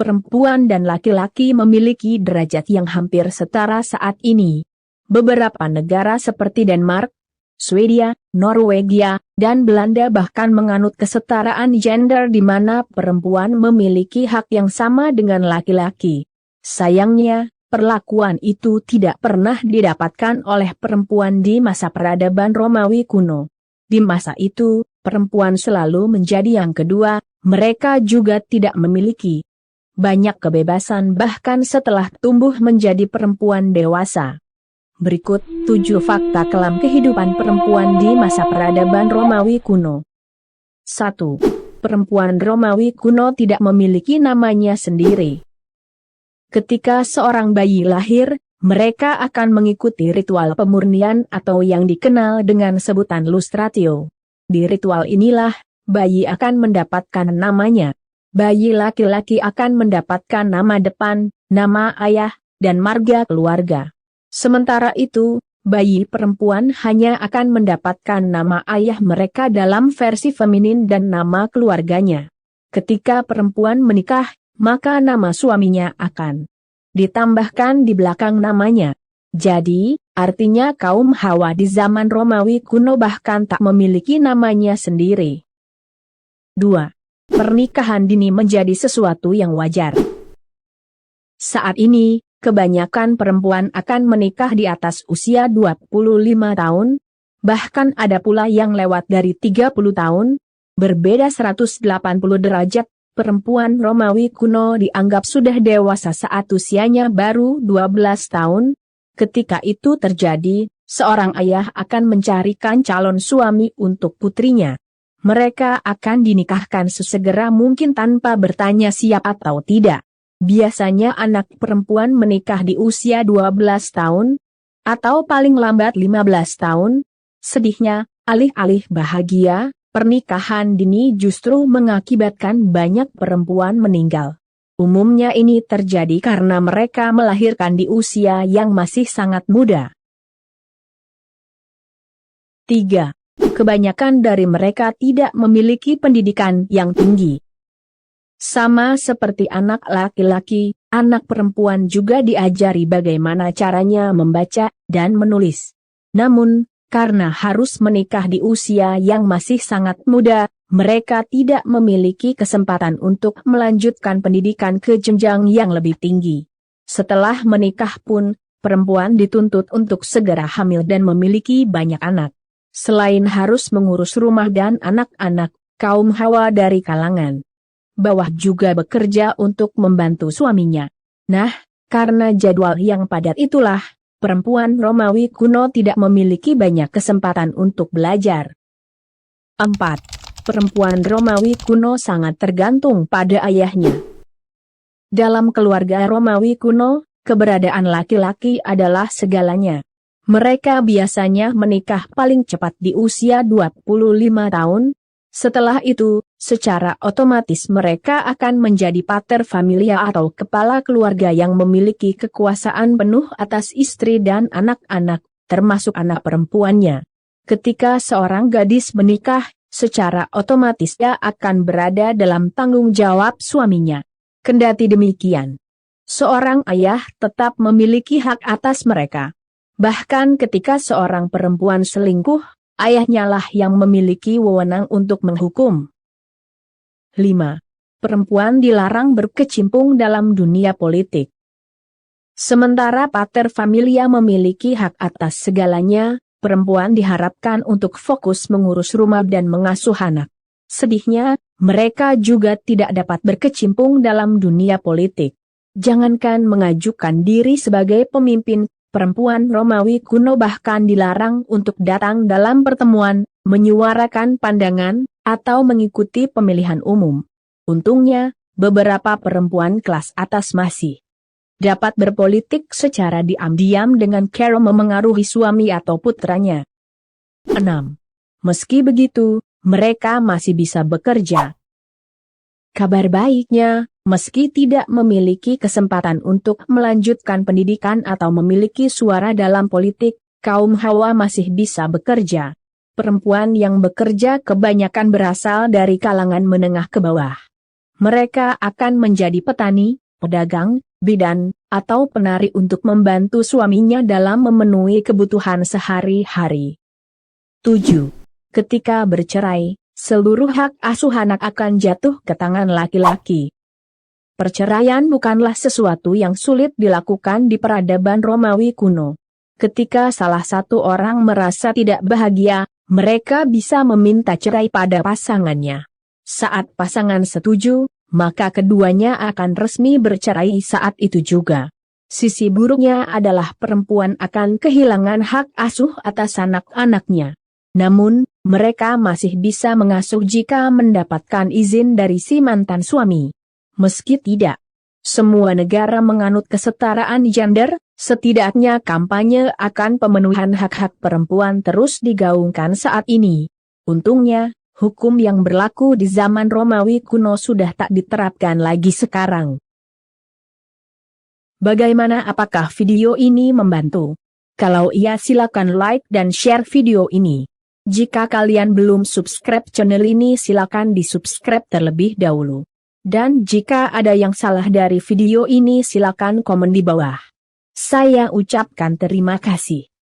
perempuan dan laki-laki memiliki derajat yang hampir setara saat ini. Beberapa negara seperti Denmark, Swedia, Norwegia, dan Belanda bahkan menganut kesetaraan gender di mana perempuan memiliki hak yang sama dengan laki-laki. Sayangnya, perlakuan itu tidak pernah didapatkan oleh perempuan di masa peradaban Romawi kuno. Di masa itu, perempuan selalu menjadi yang kedua, mereka juga tidak memiliki banyak kebebasan bahkan setelah tumbuh menjadi perempuan dewasa. Berikut 7 fakta kelam kehidupan perempuan di masa peradaban Romawi kuno. 1. Perempuan Romawi kuno tidak memiliki namanya sendiri. Ketika seorang bayi lahir, mereka akan mengikuti ritual pemurnian atau yang dikenal dengan sebutan lustratio. Di ritual inilah, bayi akan mendapatkan namanya. Bayi laki-laki akan mendapatkan nama depan, nama ayah, dan marga keluarga. Sementara itu, bayi perempuan hanya akan mendapatkan nama ayah mereka dalam versi feminin dan nama keluarganya. Ketika perempuan menikah, maka nama suaminya akan ditambahkan di belakang namanya. Jadi, artinya kaum Hawa di zaman Romawi kuno bahkan tak memiliki namanya sendiri. 2. Pernikahan dini menjadi sesuatu yang wajar. Saat ini, kebanyakan perempuan akan menikah di atas usia 25 tahun, bahkan ada pula yang lewat dari 30 tahun, berbeda 180 derajat, perempuan Romawi kuno dianggap sudah dewasa saat usianya baru 12 tahun. Ketika itu terjadi, seorang ayah akan mencarikan calon suami untuk putrinya. Mereka akan dinikahkan sesegera mungkin tanpa bertanya siap atau tidak. Biasanya anak perempuan menikah di usia 12 tahun, atau paling lambat 15 tahun. Sedihnya, alih-alih bahagia, pernikahan dini justru mengakibatkan banyak perempuan meninggal. Umumnya ini terjadi karena mereka melahirkan di usia yang masih sangat muda. 3. Kebanyakan dari mereka tidak memiliki pendidikan yang tinggi. Sama seperti anak laki-laki, anak perempuan juga diajari bagaimana caranya membaca dan menulis. Namun, karena harus menikah di usia yang masih sangat muda, mereka tidak memiliki kesempatan untuk melanjutkan pendidikan ke jenjang yang lebih tinggi. Setelah menikah pun, perempuan dituntut untuk segera hamil dan memiliki banyak anak. Selain harus mengurus rumah dan anak-anak, kaum Hawa dari kalangan bawah juga bekerja untuk membantu suaminya. Nah, karena jadwal yang padat itulah, perempuan Romawi kuno tidak memiliki banyak kesempatan untuk belajar. 4. Perempuan Romawi kuno sangat tergantung pada ayahnya. Dalam keluarga Romawi kuno, keberadaan laki-laki adalah segalanya. Mereka biasanya menikah paling cepat di usia 25 tahun. Setelah itu, secara otomatis mereka akan menjadi pater familia atau kepala keluarga yang memiliki kekuasaan penuh atas istri dan anak-anak, termasuk anak perempuannya. Ketika seorang gadis menikah, secara otomatis dia akan berada dalam tanggung jawab suaminya. Kendati demikian, seorang ayah tetap memiliki hak atas mereka. Bahkan ketika seorang perempuan selingkuh, ayahnya lah yang memiliki wewenang untuk menghukum. 5. Perempuan dilarang berkecimpung dalam dunia politik. Sementara pater familia memiliki hak atas segalanya, perempuan diharapkan untuk fokus mengurus rumah dan mengasuh anak. Sedihnya, mereka juga tidak dapat berkecimpung dalam dunia politik. Jangankan mengajukan diri sebagai pemimpin, perempuan Romawi kuno bahkan dilarang untuk datang dalam pertemuan, menyuarakan pandangan, atau mengikuti pemilihan umum. Untungnya, beberapa perempuan kelas atas masih dapat berpolitik secara diam-diam dengan cara memengaruhi suami atau putranya. 6. Meski begitu, mereka masih bisa bekerja. Kabar baiknya, meski tidak memiliki kesempatan untuk melanjutkan pendidikan atau memiliki suara dalam politik, kaum Hawa masih bisa bekerja. Perempuan yang bekerja kebanyakan berasal dari kalangan menengah ke bawah. mereka akan menjadi petani, pedagang, bidan, atau penari untuk membantu suaminya dalam memenuhi kebutuhan sehari-hari. 7. Ketika bercerai, seluruh hak asuh anak akan jatuh ke tangan laki-laki. Perceraian bukanlah sesuatu yang sulit dilakukan di peradaban Romawi kuno. Ketika salah satu orang merasa tidak bahagia, mereka bisa meminta cerai pada pasangannya. Saat pasangan setuju, maka keduanya akan resmi bercerai saat itu juga. Sisi buruknya adalah perempuan akan kehilangan hak asuh atas anak-anaknya. Namun, mereka masih bisa mengasuh jika mendapatkan izin dari si mantan suami. Meski tidak semua negara menganut kesetaraan gender, setidaknya kampanye akan pemenuhan hak-hak perempuan terus digaungkan saat ini. Untungnya, hukum yang berlaku di zaman Romawi kuno sudah tak diterapkan lagi sekarang. Bagaimana, apakah video ini membantu? Kalau iya, silakan like dan share video ini. Jika kalian belum subscribe channel ini, silakan di-subscribe terlebih dahulu. Dan jika ada yang salah dari video ini, silakan komen di bawah. Saya ucapkan terima kasih.